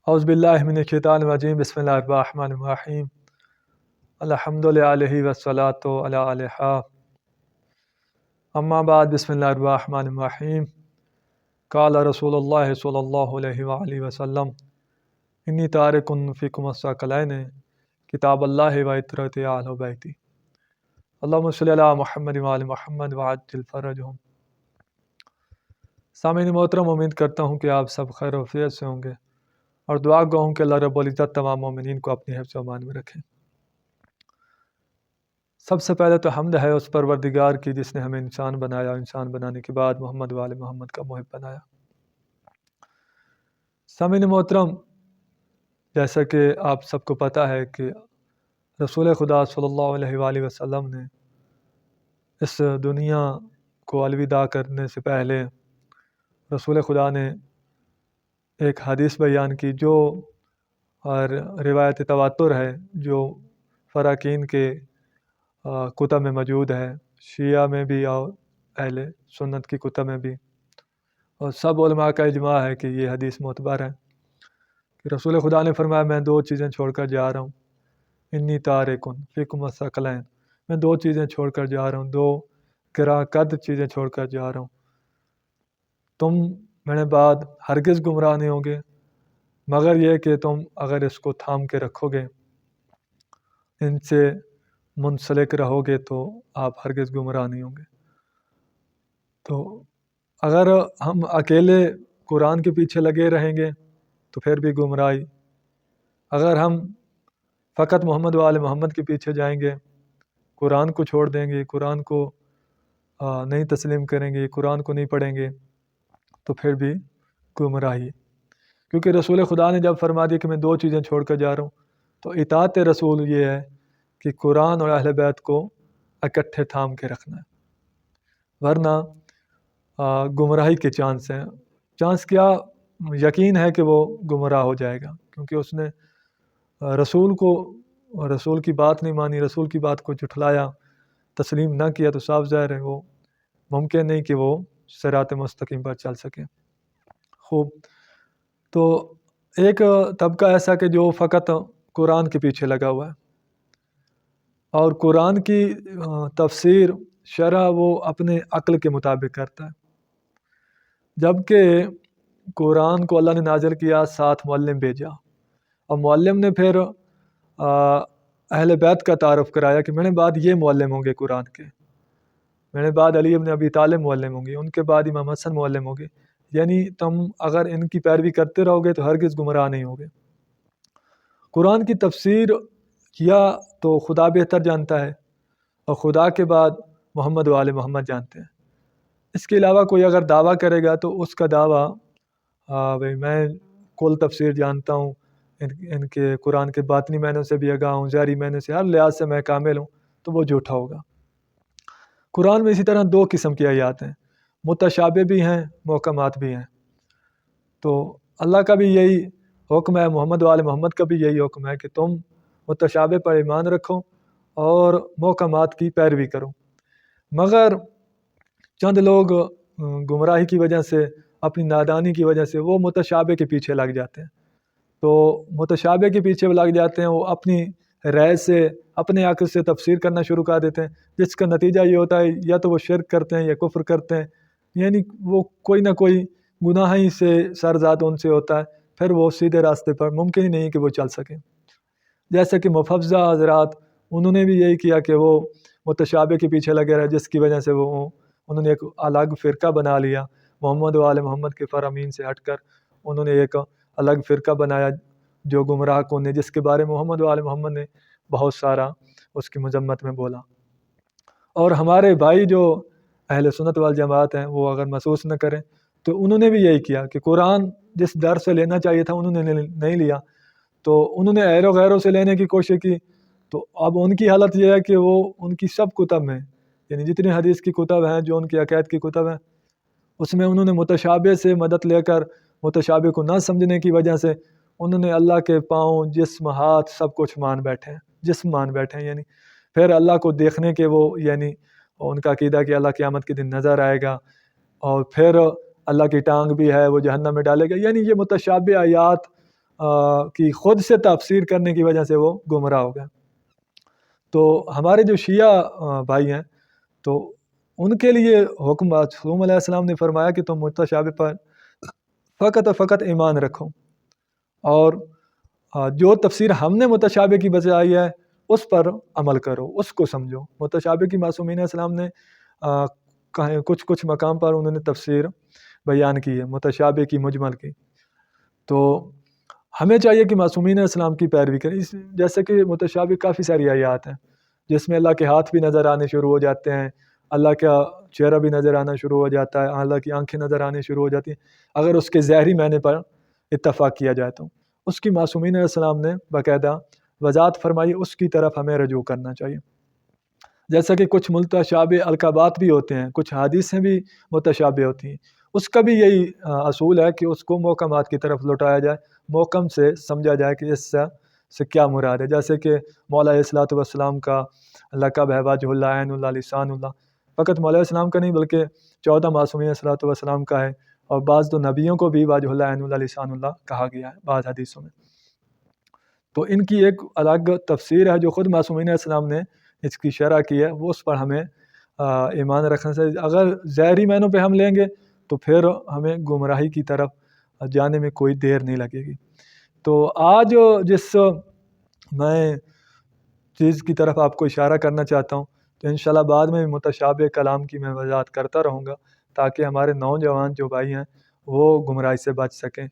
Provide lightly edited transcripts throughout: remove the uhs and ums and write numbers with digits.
اعوذ باللہ من الشیطان الرجیم بسم اللہ الرحمن الرحیم الحمد للہ والصلاۃ علی علیہ اما بعد بسم اللہ الرحمن الرحیم قال رسول اللہ صلی اللہ علیہ وآلہ وسلم انی تارک فیکم الثقلین کتاب اللہ و عترۃ اہل بیتی اللہم صلی علی محمد وآل محمد وعجل فرجہم۔ سامعین محترم، امید کرتا ہوں کہ آپ سب خیر و عافیت سے ہوں گے اور دعا گو ہوں کہ اللہ رب العزت تمام مومنین کو اپنی حفظ و امان میں رکھیں۔ سب سے پہلے تو حمد ہے اس پروردگار کی جس نے ہمیں انسان بنایا، انسان بنانے کے بعد محمد وآل محمد کا محب بنایا۔ سامعین محترم، جیسا کہ آپ سب کو پتہ ہے کہ رسول خدا صلی اللہ علیہ وآلہ وسلم نے اس دنیا کو الوداع کرنے سے پہلے رسول خدا نے ایک حدیث بیان کی جو روایت تواتر ہے، جو فراقین کے کتب میں موجود ہے، شیعہ میں بھی اور اہل سنت کی کتب میں بھی، اور سب علماء کا اجماع ہے کہ یہ حدیث معتبر ہے کہ رسول خدا نے فرمایا میں دو چیزیں چھوڑ کر جا رہا ہوں، انی تارکن فیکم الثقلین، میں دو چیزیں چھوڑ کر جا رہا ہوں، دو گراں قد چیزیں چھوڑ کر جا رہا ہوں، تم میرے بعد ہرگز گمراہ نہیں ہوگے مگر یہ کہ تم اگر اس کو تھام کے رکھو گے، ان سے منسلک رہو گے تو آپ ہرگز گمراہ نہیں ہوں گے۔ تو اگر ہم اکیلے قرآن کے پیچھے لگے رہیں گے تو پھر بھی گمراہی، اگر ہم فقط محمد وآل محمد کے پیچھے جائیں گے، قرآن کو چھوڑ دیں گے، قرآن کو نہیں تسلیم کریں گے، قرآن کو نہیں پڑھیں گے تو پھر بھی گمراہی، کیونکہ رسول خدا نے جب فرما دیا کہ میں دو چیزیں چھوڑ کر جا رہا ہوں تو اطاعت رسول یہ ہے کہ قرآن اور اہل بیت کو اکٹھے تھام کے رکھنا ہے، ورنہ گمراہی کے چانس ہیں۔ چانس کیا، یقین ہے کہ وہ گمراہ ہو جائے گا، کیونکہ اس نے رسول کی بات نہیں مانی، رسول کی بات کو جھٹلایا، تسلیم نہ کیا، تو صاف ظاہر ہے وہ ممکن نہیں کہ وہ صراط مستقیم پر چل سکے۔ خوب، تو ایک طبقہ ایسا کہ جو فقط قرآن کے پیچھے لگا ہوا ہے اور قرآن کی تفسیر شرح وہ اپنے عقل کے مطابق کرتا ہے، جبکہ قرآن کو اللہ نے نازل کیا، ساتھ معلم بھیجا، اور معلم نے پھر اہل بیت کا تعارف کرایا کہ میرے بعد یہ معلم ہوں گے قرآن کے، میرے بعد علی ابن ابی طالب معلم ہوں گے، ان کے بعد امام حسن معلم ہوں گے، یعنی تم اگر ان کی پیروی کرتے رہو گے تو ہرگز گمراہ نہیں ہوگے۔ قرآن کی تفسیر کیا تو خدا بہتر جانتا ہے، اور خدا کے بعد محمد وآل محمد جانتے ہیں۔ اس کے علاوہ کوئی اگر دعویٰ کرے گا تو اس کا دعویٰ بھئی میں کل تفسیر جانتا ہوں، ان کے قرآن کے باطنی معنوں سے بھی آگاہ ہوں، ظاہری معنوں سے، ہر لحاظ سے میں کامل ہوں، تو وہ جھوٹا ہوگا۔ قرآن میں اسی طرح دو قسم کی آیات ہیں، متشابہ بھی ہیں، محکمات بھی ہیں۔ تو اللہ کا بھی یہی حکم ہے، محمد وآل محمد کا بھی یہی حکم ہے کہ تم متشابہ پر ایمان رکھو اور محکمات کی پیروی کرو، مگر چند لوگ گمراہی کی وجہ سے، اپنی نادانی کی وجہ سے وہ متشابہ کے پیچھے لگ جاتے ہیں، تو متشابہ کے پیچھے وہ لگ جاتے ہیں، وہ اپنی رائے سے، اپنے عقل سے تفسیر کرنا شروع کر دیتے ہیں، جس کا نتیجہ یہ ہوتا ہے یا تو وہ شرک کرتے ہیں یا کفر کرتے ہیں، یعنی وہ کوئی نہ کوئی گناہ ہی سے سرزاد ان سے ہوتا ہے، پھر وہ سیدھے راستے پر ممکن ہی نہیں کہ وہ چل سکیں۔ جیسے کہ مفوضہ حضرات، انہوں نے بھی یہی کیا کہ وہ متشابہ کے پیچھے لگے رہے، جس کی وجہ سے انہوں نے ایک الگ فرقہ بنا لیا، محمد وآل محمد کے فرامین سے ہٹ کر انہوں نے ایک الگ فرقہ بنایا جو گمراہ کن ہے، جس کے بارے میں محمد وآل محمد نے بہت سارا اس کی مذمت میں بولا۔ اور ہمارے بھائی جو اہل سنت والجماعت ہیں، وہ اگر محسوس نہ کریں تو انہوں نے بھی یہی کیا کہ قرآن جس در سے لینا چاہیے تھا انہوں نے نہیں لیا، تو انہوں نے اہل و غیروں سے لینے کی کوشش کی، تو اب ان کی حالت یہ ہے کہ وہ ان کی سب کتب میں، یعنی جتنی حدیث کی کتب ہیں، جو ان کی عقائد کی کتب ہیں، اس میں انہوں نے متشابہ سے مدد لے کر متشابہ کو نہ سمجھنے کی وجہ سے انہوں نے اللہ کے پاؤں، جسم، ہاتھ، سب کچھ مان بیٹھے ہیں، جسم مان بیٹھے ہیں، یعنی پھر اللہ کو دیکھنے کے وہ، یعنی ان کا عقیدہ کہ اللہ قیامت کے دن نظر آئے گا، اور پھر اللہ کی ٹانگ بھی ہے، وہ جہنم میں ڈالے گا، یعنی یہ متشابہ آیات کی خود سے تفسیر کرنے کی وجہ سے وہ گمراہ ہو گیا۔ تو ہمارے جو شیعہ بھائی ہیں تو ان کے لیے حکم معصوم علیہ السلام نے فرمایا کہ تم متشابہ پر فقط و فقط ایمان رکھو، اور جو تفسیر ہم نے متشابہ کی بجائی ہے اس پر عمل کرو، اس کو سمجھو۔ متشابہ کی معصومین علیہ السلام نے کچھ مقام پر انہوں نے تفسیر بیان کی ہے متشابہ کی، مجمل کی۔ تو ہمیں چاہیے کہ معصومین علیہ السلام کی پیروی کریں، جیسے کہ متشابہ کافی ساری آیات ہیں جس میں اللہ کے ہاتھ بھی نظر آنے شروع ہو جاتے ہیں، اللہ کا چہرہ بھی نظر آنا شروع ہو جاتا ہے، اللہ کی آنکھیں نظر آنے شروع ہو جاتی ہیں، اگر اس کے ظاہری معنی پر اتفاق کیا جائے تو اس کی معصومین علیہ السلام نے باقاعدہ وضاحت فرمائی، اس کی طرف ہمیں رجوع کرنا چاہیے۔ جیسا کہ کچھ متشابہ القابات بھی ہوتے ہیں، کچھ حدیثیں بھی متشابہ ہوتی ہیں، اس کا بھی یہی اصول ہے کہ اس کو محکمات کی طرف لوٹایا جائے، محکم سے سمجھا جائے کہ اس سے کیا مراد ہے۔ جیسے کہ مولا علیہ الصلوۃ والسلام کا لقب ہے وجہ اللہ، عین اللہ، لسان اللہ، فقط مولا علیہ السلام کا نہیں بلکہ 14 معصومین علیہ الصلوۃ والسلام کا ہے، اور بعض تو نبیوں کو بھی وجہ اللہ، عین اللہ، لسان اللہ کہا گیا ہے بعض حدیثوں میں۔ تو ان کی ایک الگ تفسیر ہے جو خود معصومین علیہ السلام نے اس کی شرح کی ہے، وہ اس پر ہمیں ایمان رکھنا چاہیے۔ اگر ظاہری معنوں پہ ہم لیں گے تو پھر ہمیں گمراہی کی طرف جانے میں کوئی دیر نہیں لگے گی۔ تو آج جس میں چیز کی طرف آپ کو اشارہ کرنا چاہتا ہوں، تو انشاءاللہ بعد میں متشابہ کلام کی میں وضاحت کرتا رہوں گا تاکہ ہمارے نوجوان جو بھائی ہیں وہ گمراہی سے بچ سکیں،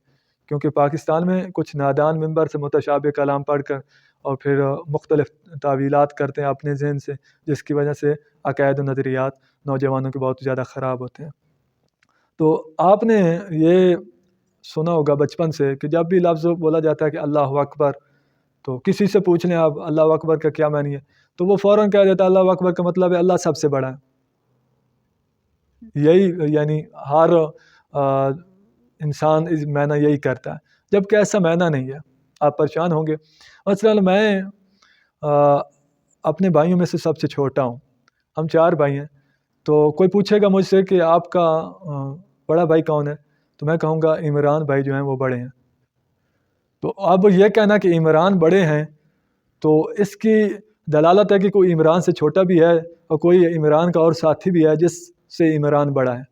کیونکہ پاکستان میں کچھ نادان منبر سے متشابہ کلام پڑھ کر اور پھر مختلف تعویلات کرتے ہیں اپنے ذہن سے، جس کی وجہ سے عقائد و نظریات نوجوانوں کے بہت زیادہ خراب ہوتے ہیں۔ تو آپ نے یہ سنا ہوگا بچپن سے کہ جب بھی لفظ بولا جاتا ہے کہ اللہ اکبر، تو کسی سے پوچھ لیں آپ اللہ اکبر کا کیا معنی ہے، تو وہ فوراً کہہ دیتا ہے اللہ اکبر کا مطلب ہے اللہ سب سے بڑا ہے۔ یہی یعنی ہر انسان اس معنی یہی کرتا ہے، جبکہ ایسا معنی نہیں ہے، آپ پریشان ہوں گے۔ مثلا میں اپنے بھائیوں میں سے سب سے چھوٹا ہوں، ہم 4 بھائی ہیں، تو کوئی پوچھے گا مجھ سے کہ آپ کا بڑا بھائی کون ہے، تو میں کہوں گا عمران بھائی جو ہیں وہ بڑے ہیں۔ تو اب یہ کہنا کہ عمران بڑے ہیں تو اس کی دلالت ہے کہ کوئی عمران سے چھوٹا بھی ہے اور کوئی عمران کا اور ساتھی بھی ہے جس سے عمران بڑا ہے،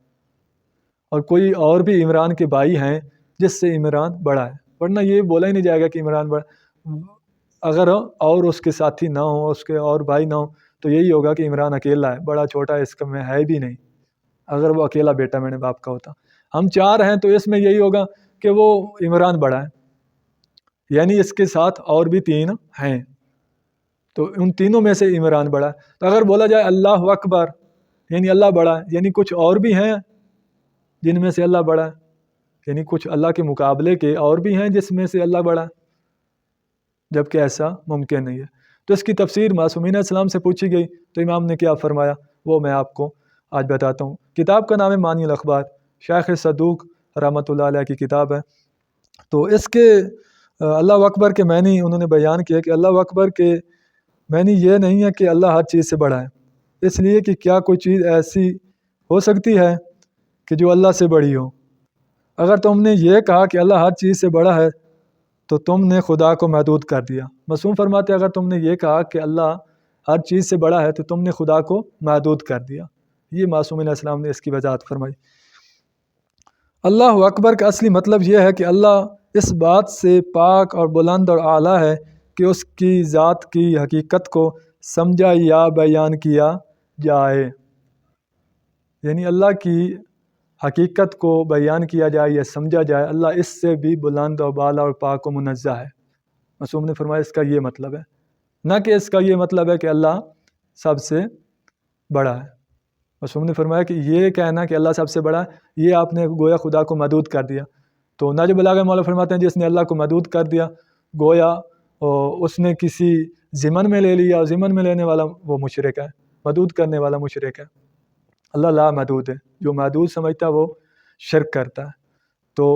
اور کوئی اور بھی عمران کے بھائی ہیں جس سے عمران بڑا ہے، ورنہ یہ بولا ہی نہیں جائے گا کہ عمران بڑا۔ اگر اور اس کے ساتھی نہ ہوں، اس کے اور بھائی نہ ہوں، تو یہی ہوگا کہ عمران اکیلا ہے، بڑا چھوٹا اس کا میں ہے بھی نہیں، اگر وہ اکیلا بیٹا میرے باپ کا ہوتا۔ ہم 4 ہیں تو اس میں یہی ہوگا کہ وہ عمران بڑا ہے، یعنی اس کے ساتھ اور بھی 3 ہیں، تو ان تینوں میں سے عمران بڑا ہے۔ تو اگر بولا جائے اللہ اکبر یعنی اللہ بڑا ہے، یعنی کچھ اور بھی ہیں جن میں سے اللہ بڑا ہے، یعنی کچھ اللہ کے مقابلے کے اور بھی ہیں جس میں سے اللہ بڑا ہے، جبکہ ایسا ممکن نہیں ہے۔ تو اس کی تفسیر معصومین علیہ السلام سے پوچھی گئی تو امام نے کیا فرمایا وہ میں آپ کو آج بتاتا ہوں۔ کتاب کا نام ہے معنی الاخبار، شیخ صدوق رحمۃ اللہ علیہ کی کتاب ہے۔ تو اس کے اللہ اکبر کے معنی انہوں نے بیان کیا کہ اللہ اکبر کے معنی یہ نہیں ہے کہ اللہ ہر چیز سے بڑا ہے، اس لیے کہ کیا کوئی چیز ایسی ہو سکتی ہے کہ جو اللہ سے بڑی ہو؟ اگر تم نے یہ کہا کہ اللہ ہر چیز سے بڑا ہے تو تم نے خدا کو محدود کر دیا۔ معصوم فرماتے اگر تم نے یہ کہا کہ اللہ ہر چیز سے بڑا ہے تو تم نے خدا کو محدود کر دیا۔ یہ معصوم علیہ السلام نے اس کی وضاحت فرمائی۔ اللہ اکبر کا اصلی مطلب یہ ہے کہ اللہ اس بات سے پاک اور بلند اور اعلیٰ ہے کہ اس کی ذات کی حقیقت کو سمجھا یا بیان کیا جائے، یعنی اللہ کی حقیقت کو بیان کیا جائے یا سمجھا جائے، اللہ اس سے بھی بلند اور بالا اور پاک و منزہ ہے۔ معصوم نے فرمایا اس کا یہ مطلب ہے، نہ کہ اس کا یہ مطلب ہے کہ اللہ سب سے بڑا ہے۔ معصوم نے فرمایا کہ یہ کہنا کہ اللہ سب سے بڑا ہے، یہ آپ نے گویا خدا کو محدود کر دیا۔ تو نہج البلاغہ مولا فرماتے ہیں جس نے اللہ کو محدود کر دیا گویا اس نے کسی ضمن میں لے لیا، اور ضمن میں لینے والا وہ مشرک ہے، محدود کرنے والا مشرک ہے۔ اللہ لا محدود ہے، جو محدود سمجھتا ہے وہ شرک کرتا ہے، تو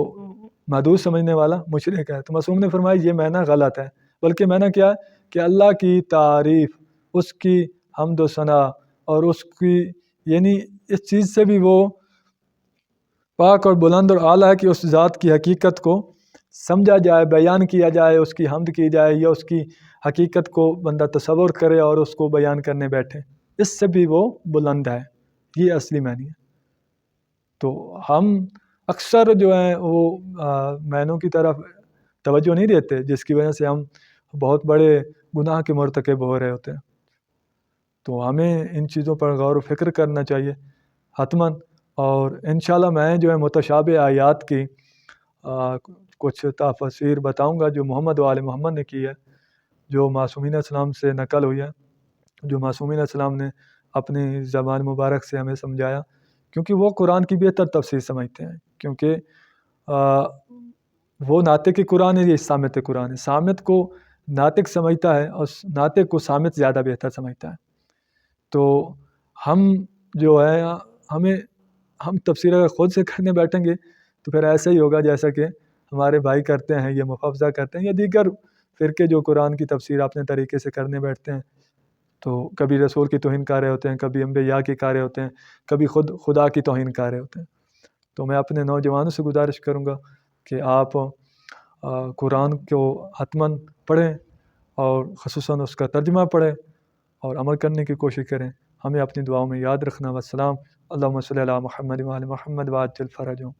محدود سمجھنے والا مشرک ہے۔ تو معصوم نے فرمایا یہ معنی غلط ہے، بلکہ معنی کیا ہے کہ اللہ کی تعریف، اس کی حمد و ثنا اور اس کی یعنی اس چیز سے بھی وہ پاک اور بلند اور اعلیٰ ہے کہ اس ذات کی حقیقت کو سمجھا جائے، بیان کیا جائے، اس کی حمد کی جائے، یا اس کی حقیقت کو بندہ تصور کرے اور اس کو بیان کرنے بیٹھے، اس سے بھی وہ بلند ہے، یہ اصلی معنی ہے۔ تو ہم اکثر جو ہیں وہ معنوں کی طرف توجہ نہیں دیتے، جس کی وجہ سے ہم بہت بڑے گناہ کے مرتکب ہو رہے ہوتے ہیں۔ تو ہمیں ان چیزوں پر غور و فکر کرنا چاہیے حتماً، اور انشاءاللہ میں جو ہے متشابہ آیات کی کچھ تفسیر بتاؤں گا جو محمد و آل محمد نے کی ہے، جو معصومین اسلام سے نقل ہوئی ہے، جو معصومین اسلام نے اپنی زبان مبارک سے ہمیں سمجھایا، کیونکہ وہ قرآن کی بہتر تفسیر سمجھتے ہیں، کیونکہ وہ ناطق قرآن ہے، یہ سامت قرآن ہے۔ سامت کو ناطق سمجھتا ہے اور ناطق کو سامت زیادہ بہتر سمجھتا ہے۔ تو ہم جو ہے ہم تفسیر اگر خود سے کرنے بیٹھیں گے تو پھر ایسا ہی ہوگا جیسا کہ ہمارے بھائی کرتے ہیں، یہ محفظہ کرتے ہیں، یا دیگر فرقے جو قرآن کی تفسیر اپنے طریقے سے کرنے بیٹھتے ہیں، تو کبھی رسول کی توہین کر رہے ہوتے ہیں، کبھی انبیاء کی کر رہے ہوتے ہیں، کبھی خود خدا کی توہین کر رہے ہوتے ہیں۔ تو میں اپنے نوجوانوں سے گزارش کروں گا کہ آپ قرآن کو حتماً پڑھیں، اور خصوصاً اس کا ترجمہ پڑھیں اور عمل کرنے کی کوشش کریں۔ ہمیں اپنی دعاؤں میں یاد رکھنا۔ والسلام، اللہم صلی علی محمد وعلی محمد وعجل فرجہم۔